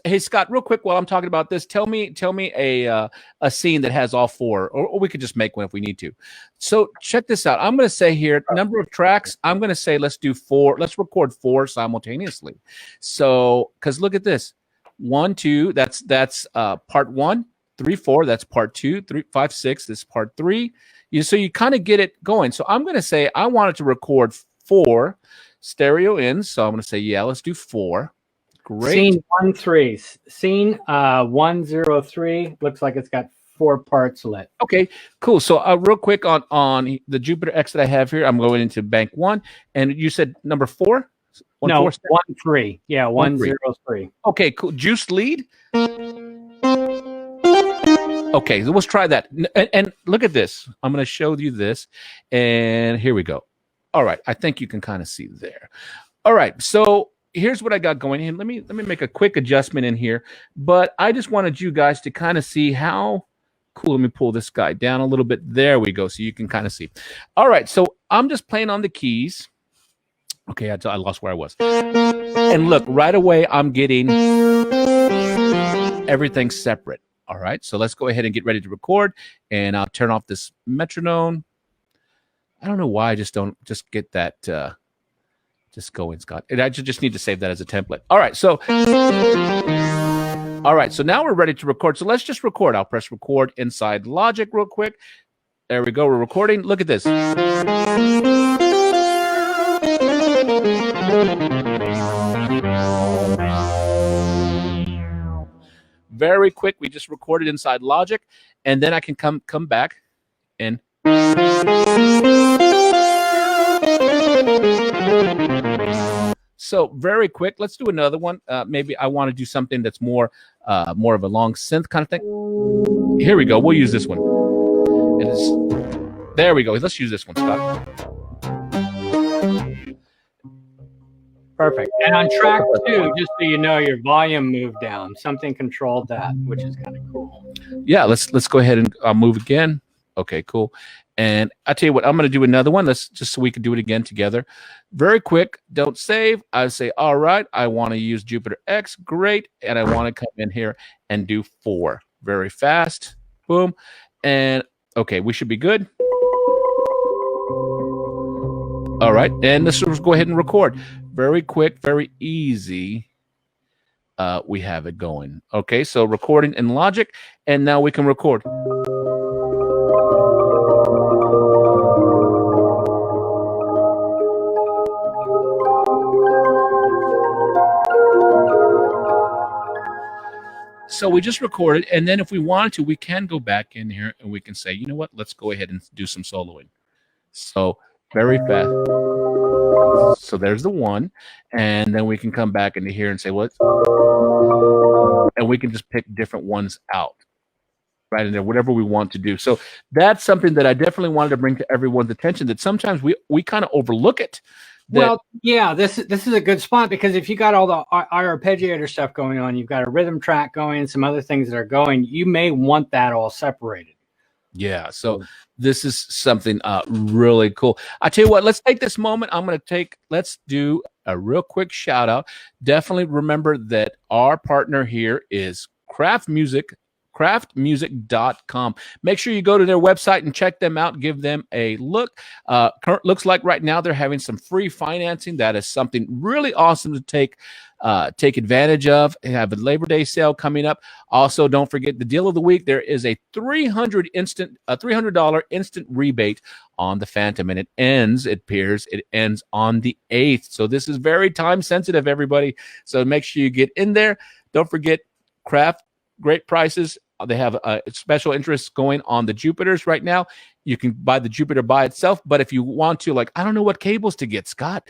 Hey Scott, real quick while I'm talking about this, tell me a scene that has all 4, or we could just make one if we need to. So check this out. I'm going to say here number of tracks. I'm going to say let's do 4. Let's record 4 simultaneously. So because look at this, 1, 2. That's part 1, 3, 4. That's part 2, 3, 5, 6. This is part 3. So you kind of get it going. So I'm going to say I wanted to record 4. Stereo in, so I'm going to say, yeah, let's do 4. Great. Scene 1-3. Scene 103 looks like it's got 4 parts lit. Okay, cool. So real quick on the Jupiter-X that I have here, I'm going into bank 1, and you said number 4? 1-3. Yeah, 1-0-3. Okay, cool. Juice lead. Okay, so let's try that. And look at this. I'm going to show you this, and here we go. All right, I think you can kind of see there. All right, so here's what I got going in. Let me make a quick adjustment in here, but I just wanted you guys to kind of see how cool. Let me pull this guy down a little bit. There we go, so you can kind of see. All right, so I'm just playing on the keys. Okay, I lost where I was. And look, right away, I'm getting everything separate. All right, so let's go ahead and get ready to record, and I'll turn off this metronome. I don't know why I just don't get that just going, Scott. And I just need to save that as a template. All right, so now we're ready to record. So let's just record. I'll press record inside Logic real quick. There we go. We're recording. Look at this. Very quick. We just recorded inside Logic, and then I can come back and so very quick. Let's do another one. Maybe I want to do something that's more of a long synth kind of thing. Here we go. We'll use this one. There we go. Let's use this one, Scott. Perfect. And on track 2, just so you know, your volume moved down. Something controlled that, which is kind of cool. Yeah, let's go ahead and move again. Okay, cool. And I tell you what, I'm going to do another one. Let's just so we can do it again together. Very quick. Don't save. I say, all right, I want to use Jupiter-X. Great. And I want to come in here and do 4. Very fast. Boom. And okay, we should be good. All right. And let's go ahead and record. Very quick, very easy. We have it going. Okay, so recording in Logic. And now we can record. So we just recorded, and then if we wanted to, we can go back in here and we can say, you know what, let's go ahead and do some soloing. So very fast. So there's the one, and then we can come back into here and say what, and we can just pick different ones out right in there, whatever we want to do. So that's something that I definitely wanted to bring to everyone's attention, that sometimes we kind of overlook it. Well, yeah, this is a good spot, because if you got all the arpeggiator stuff going on, you've got a rhythm track going, some other things that are going, you may want that all separated. Yeah, so this is something really cool. I tell you what, let's take this moment. Let's do a real quick shout out. Definitely remember that our partner here is Kraft Music, craftmusic.com. Make sure you go to their website and check them out. Give them a look. Looks like right now they're having some free financing. That is something really awesome to take advantage of. They have a Labor Day sale coming up. Also, don't forget the deal of the week. There is a $300 instant rebate on the Phantom, and it ends on the 8th. So this is very time sensitive, everybody. So make sure you get in there. Don't forget Kraft. Great prices. They have special interests going on the Jupiters right now. You can buy the Jupiter by itself, but if you want to, like, I don't know what cables to get, Scott.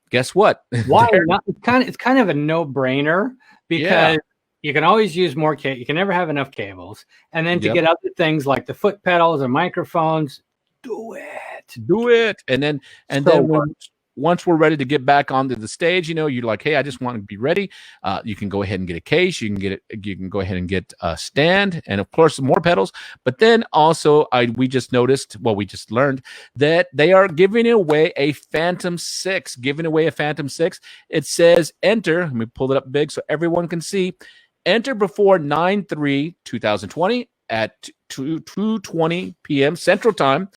Guess what? Why not? It's kind of a no-brainer, because you can always use more cables. You can never have enough cables. And then to get other things like the foot pedals and microphones, do it. And then once we're ready to get back onto the stage, you know, you're like, hey, I just want to be ready. You can go ahead and get a case. You can go ahead and get a stand, and of course some more pedals. But then also, we just learned that they are giving away a Phantom 6. It says enter. Let me pull it up big so everyone can see. Enter before 9/3/2020 at 2:20 p.m. Central Time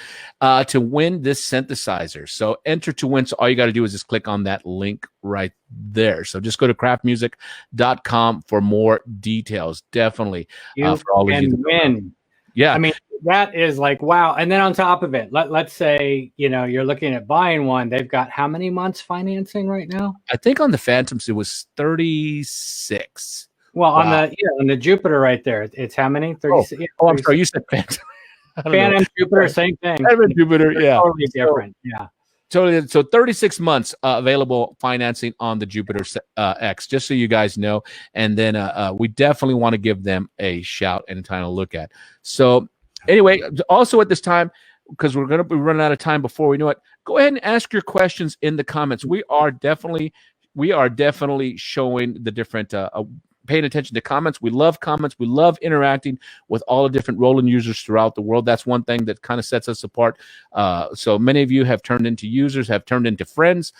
to win this synthesizer. So enter to win. So all you got to do is just click on that link right there. So just go to craftmusic.com for more details. Definitely. For all of you. Win. Yeah. I mean, that is like, wow. And then on top of it, let's say, you know, you're looking at buying one. They've got how many months financing right now? I think on the Phantoms, it was 36. Well, wow. on the Jupiter right there, it's how many? 36. Oh, I'm sorry, you said Phantom. Phantom Jupiter, same thing. Phantom Jupiter, yeah, totally different. Yeah, totally. So 36 months available financing on the Jupiter-X, just so you guys know. And then we definitely want to give them a shout and time to look at. So anyway, also at this time, because we're going to be running out of time before we know it, go ahead and ask your questions in the comments. We are definitely showing the different. Paying attention to comments. We love comments. We love interacting with all the different Roland users throughout the world. That's one thing that kind of sets us apart. So many of you have turned into users, have turned into friends,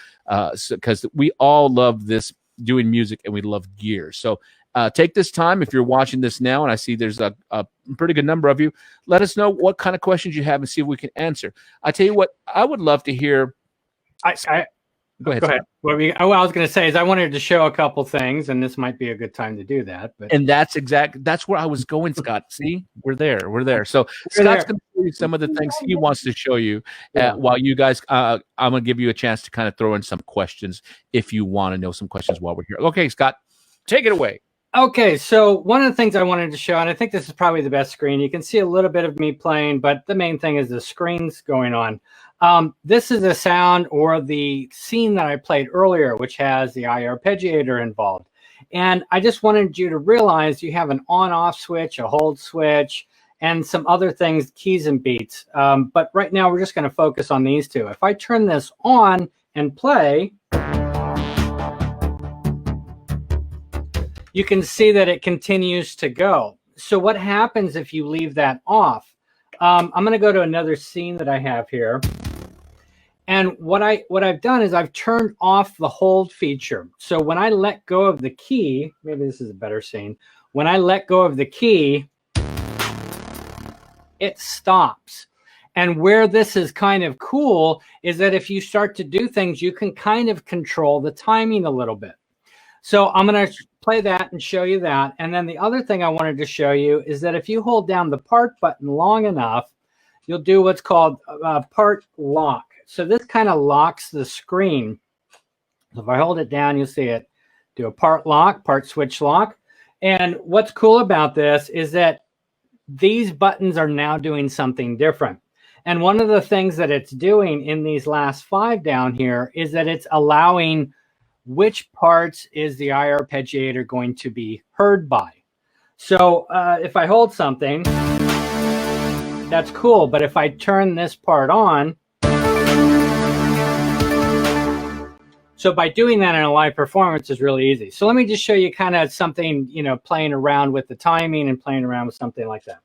because we all love this doing music and we love gear. So take this time, if you're watching this now, and I see there's a pretty good number of you, let us know what kind of questions you have and see if we can answer. I tell you what, I would love to hear. Go ahead. What I was going to say is I wanted to show a couple things, and this might be a good time to do that. And that's where I was going, Scott. See, we're there. So Scott's going to show you some of the things he wants to show you while you guys. I'm going to give you a chance to kind of throw in some questions if you want to know some questions while we're here. Okay, Scott, take it away. Okay, so one of the things I wanted to show, and I think this is probably the best screen. You can see a little bit of me playing, but the main thing is the screens going on. This is a sound or the scene that I played earlier, which has the arpeggiator involved. And I just wanted you to realize you have an on-off switch, a hold switch, and some other things, keys and beats. But right now we're just going to focus on these two. If I turn this on and play, you can see that it continues to go. So what happens if you leave that off? I'm going to go to another scene that I have here. And what I've done is I've turned off the hold feature. So when I let go of the key, maybe this is a better scene. When I let go of the key, it stops. And where this is kind of cool is that if you start to do things, you can kind of control the timing a little bit. So I'm going to play that and show you that. And then the other thing I wanted to show you is that if you hold down the part button long enough, you'll do what's called part lock. So this kind of locks the screen. So if I hold it down, you'll see it do a part lock, part switch lock. And what's cool about this is that these buttons are now doing something different. And one of the things that it's doing in these last 5 down here is that it's allowing which parts is the arpeggiator going to be heard by. So if I hold something, that's cool. But if I turn this part on, so by doing that in a live performance is really easy. So let me just show you kind of something, you know, playing around with the timing and playing around with something like that.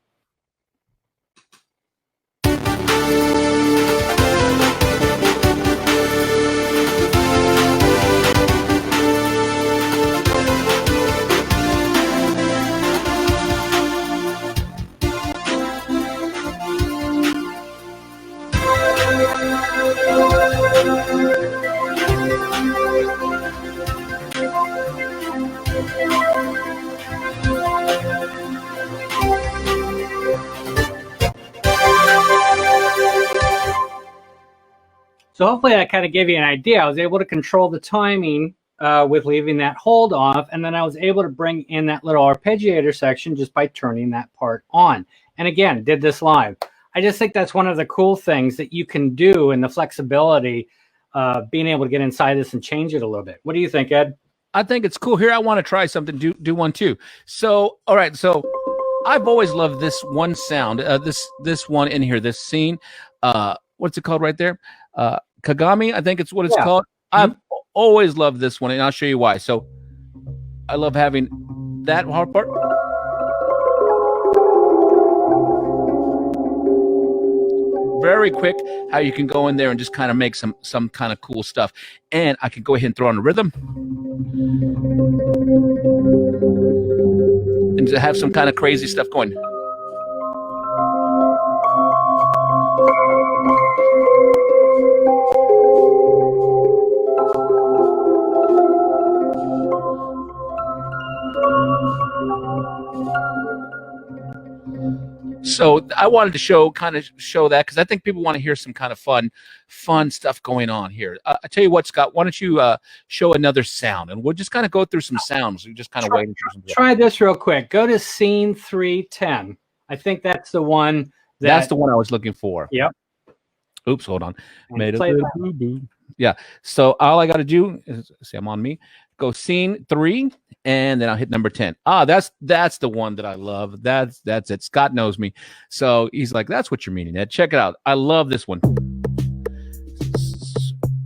So hopefully that kind of gave you an idea. I was able to control the timing with leaving that hold off, and then I was able to bring in that little arpeggiator section just by turning that part on. And again, did this live. I just think that's one of the cool things that you can do, and the flexibility, being able to get inside this and change it a little bit. What do you think, Ed? I think it's cool. Here, I want to try something. Do one too. So, all right. So, I've always loved this one sound. This one in here. This scene. What's it called right there? Kagami, I think it's what it's called. I've always loved this one, and I'll show you why. So, I love having that hard part. Very quick, how you can go in there and just kind of make some kind of cool stuff. And I can go ahead and throw on a rhythm. And to have some kind of crazy stuff going. So I wanted to show that because I think people want to hear some kind of fun stuff going on here. I tell you what, Scott, why don't you show another sound, and we'll just kind of go through some sounds. We just kind of waiting for some. Try this real quick. Go to scene 310. I think that's the one. That's the one I was looking for. Yep. Oops, hold on. Made a little boo-boo. Yeah. So all I got to do is say I'm on me. Go scene 3, and then I'll hit number 10. That's the one that I love. That's it. Scott knows me, so he's like, "That's what you're meaning, Ed. Check it out. I love this one.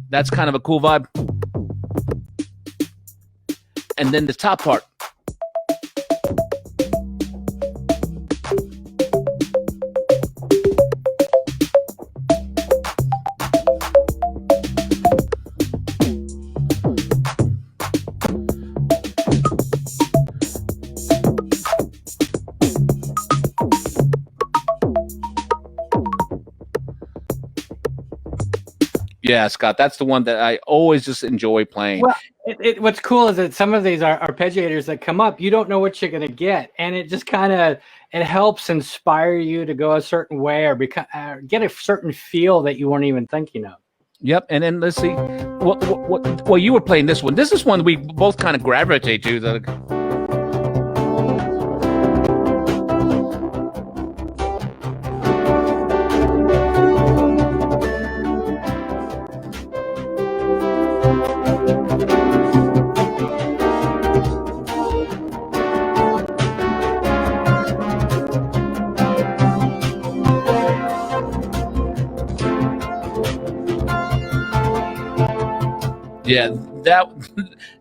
That's kind of a cool vibe." And then the top part. Yeah, Scott, that's the one that I always just enjoy playing. Well, what's cool is that some of these arpeggiators that come up, you don't know what you're going to get, and it just kind of helps inspire you to go a certain way or get a certain feel that you weren't even thinking of. Yep, and then let's see. Well, you were playing this one. This is one we both kind of gravitate to.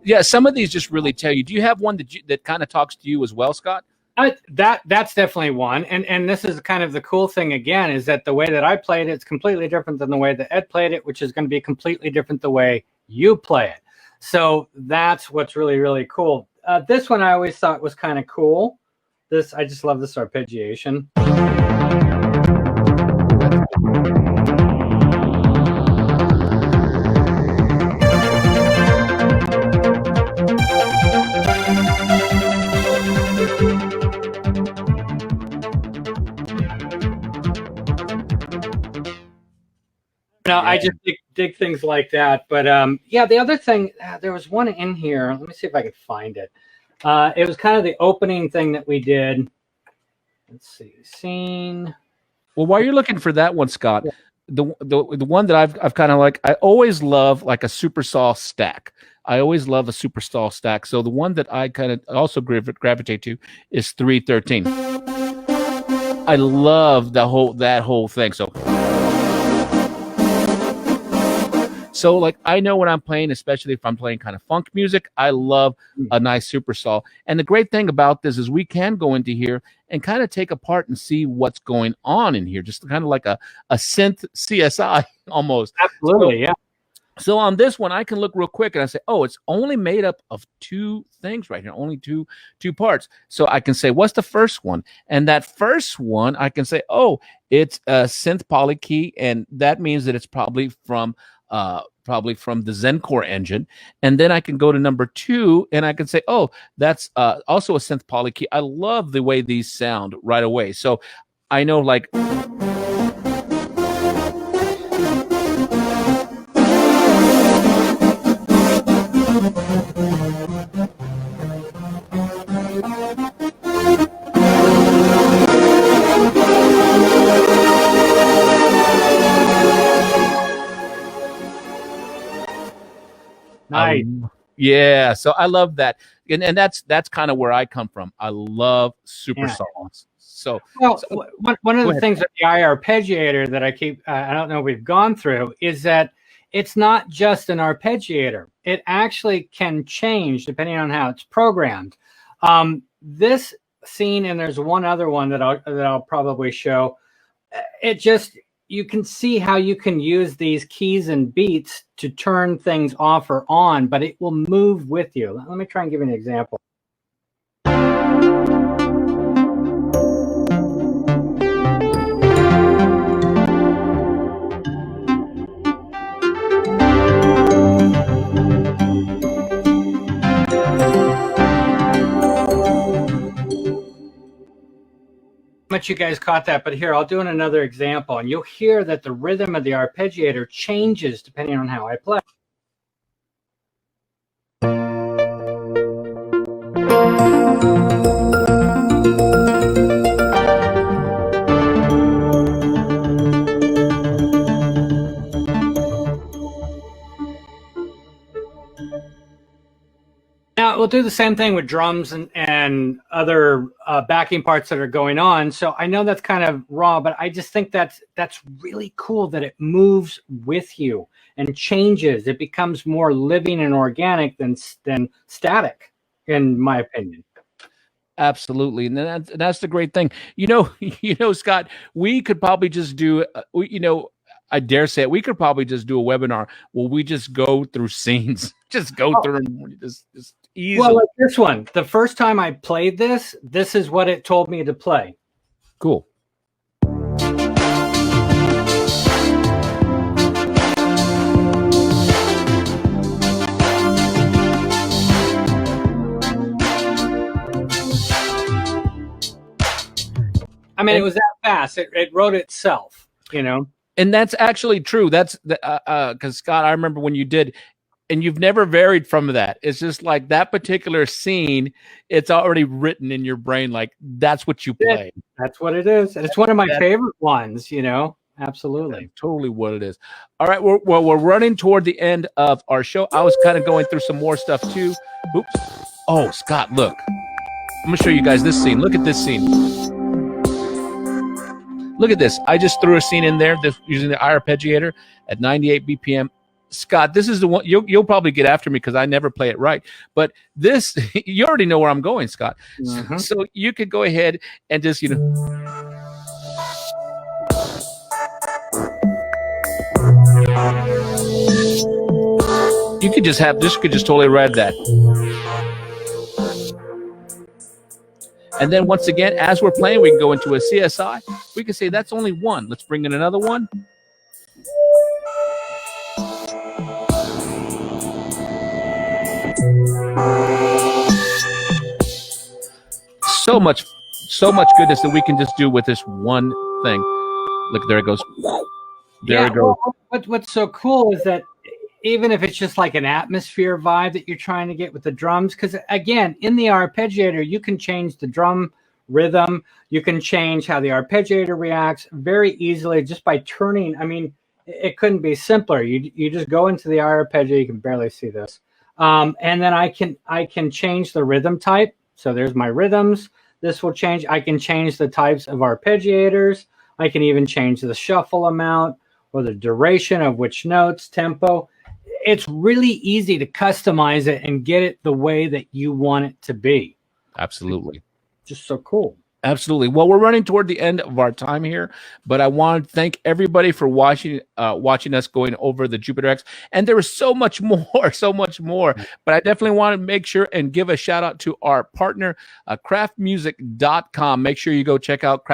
Yeah, some of these just really tell you. Do you have one that kind of talks to you as well, Scott? That's definitely one. And this is kind of the cool thing again, is that the way that I played it's completely different than the way that Ed played it, which is going to be completely different the way you play it. So that's what's really, really cool. This one I always thought was kind of cool. I just love this arpeggiation. No, I just dig things like that. But yeah, the other thing, there was one in here. Let me see if I can find it. It was kind of the opening thing that we did. Let's see, scene. Well, while you're looking for that one, Scott, the one that I've kind of like, I always love like a supersaw stack. I always love a supersaw stack. So the one that I kind of also gravitate to is 313. I love that whole thing. So like I know when I'm playing, especially if I'm playing kind of funk music, I love a nice supersaw. And the great thing about this is we can go into here and kind of take apart and see what's going on in here, just kind of like a synth CSI almost. Absolutely, yeah. So on this one, I can look real quick and I say, oh, it's only made up of two things right here, only two parts. So I can say, what's the first one? And that first one, I can say, oh, it's a synth poly key, and that means that it's probably from the Zencore engine. And then I can go to number 2 and I can say, oh, that's also a synth poly key. I love the way these sound right away. So I know like Nice. Yeah, so I love that, and that's kind of where I come from. I love super songs. So, one of the things with the arpeggiator that I don't know we've gone through is that it's not just an arpeggiator. It actually can change depending on how it's programmed. This scene, and there's one other one that I'll probably show. You can see how you can use these keys and beats to turn things off or on, but it will move with you. Let me try and give you an example. Much you guys caught that, but here I'll do another example, and you'll hear that the rhythm of the arpeggiator changes depending on how I play. Now we'll do the same thing with drums and other backing parts that are going on. So I know that's kind of raw, but I just think that's really cool that it moves with you and changes. It becomes more living and organic than static, in my opinion. Absolutely, and that's the great thing. You know, Scott, we could probably just do, I dare say it, we could probably just do a webinar where we just go through scenes, just go through them just easily. Well, like this one, the first time I played this is what it told me to play. Cool. I mean, it was that fast. It wrote itself, And that's actually true. That's because Scott, I remember when you did, and you've never varied from that. It's just like that particular scene, it's already written in your brain. Like that's what you play. That's what it is. And it's one of my favorite ones, Absolutely. That's totally what it is. All right. We're running toward the end of our show. I was kind of going through some more stuff too. Oops. Oh, Scott, look. I'm going to show you guys this scene. Look at this scene. Look at this. I just threw a scene in there using the arpeggiator at 98 BPM. Scott, this is the one you'll probably get after me because I never play it right. But this, you already know where I'm going, Scott. Mm-hmm. So you could go ahead and just, you could just have this. Could just totally read that. And then once again, as we're playing, we can go into a CSI. We can say that's only one. Let's bring in another one. So much goodness that we can just do with this one thing. Look, there it goes. There it goes. Well, what's so cool is that even if it's just like an atmosphere vibe that you're trying to get with the drums. Because again, in the arpeggiator, you can change the drum rhythm. You can change how the arpeggiator reacts very easily just by turning. I mean, it couldn't be simpler. You just go into the arpeggiator. You can barely see this. And then I can change the rhythm type. So there's my rhythms. This will change. I can change the types of arpeggiators. I can even change the shuffle amount or the duration of which notes, tempo. It's really easy to customize it and get it the way that you want it to be. Absolutely. Just so cool. Absolutely. Well, we're running toward the end of our time here, but I want to thank everybody for watching us going over the Jupiter-X. And there was so much more, so much more. But I definitely want to make sure and give a shout out to our partner, craftmusic.com. Make sure you go check out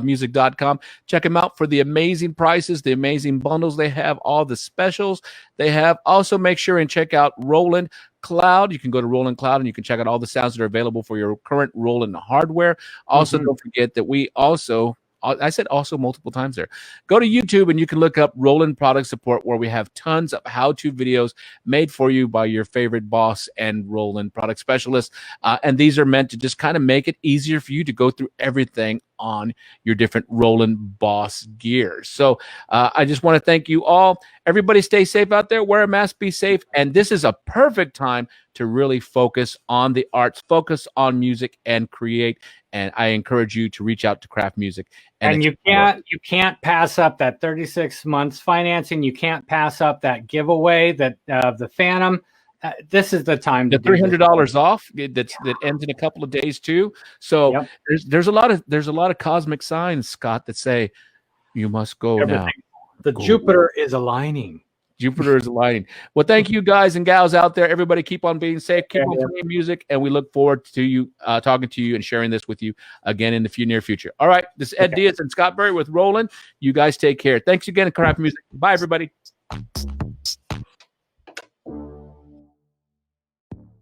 music.com. Check them out for the amazing prices, the amazing bundles they have, all the specials they have. Also, make sure and check out Roland Cloud. You can go to Roland Cloud and you can check out all the sounds that are available for your current Roland hardware. Also, don't forget that we also, I said also multiple times there. Go to YouTube and you can look up Roland Product Support, where we have tons of how-to videos made for you by your favorite boss and Roland product specialist. And these are meant to just kind of make it easier for you to go through everything on your different Roland Boss gears. So I just want to thank you all. Everybody stay safe out there. Wear a mask, be safe. And this is a perfect time to really focus on the arts, focus on music, and create. And I encourage you to reach out to Kraft Music. And you can't pass up that 36 months financing. You can't pass up that giveaway that the Phantom. This is the time to the $300 off that ends in a couple of days too. So there's a lot of cosmic signs, Scott, that say you must go now. The Jupiter is aligning. Jupiter is aligning. Well, thank you guys and gals out there. Everybody keep on being safe, keep on playing music, and we look forward to you talking to you and sharing this with you again in the near future. All right, this is Ed Diaz and Scott Berry with Roland. You guys take care. Thanks again, Kraft Music. Bye, everybody.